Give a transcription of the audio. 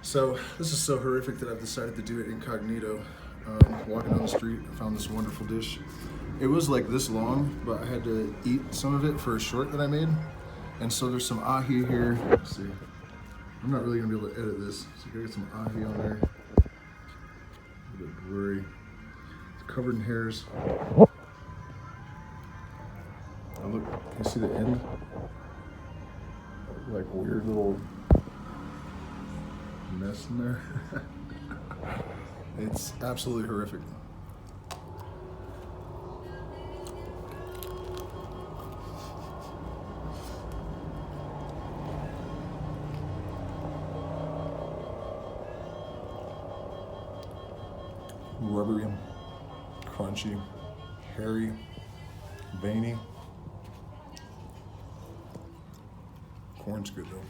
So this is so horrific that I've decided to do it incognito. Walking down the street, I found this wonderful dish. It was like this long, but I had to eat some of it for a short that I made. And so there's some ahi here. Let's see. I'm not really gonna be able to edit this, so you gotta get some ahi on there. A little bit blurry. It's covered in hairs. Oh, look, can you see the end? Like weird little mess in there. It's absolutely horrific. Rubbery, crunchy, hairy, veiny. Corn's good though.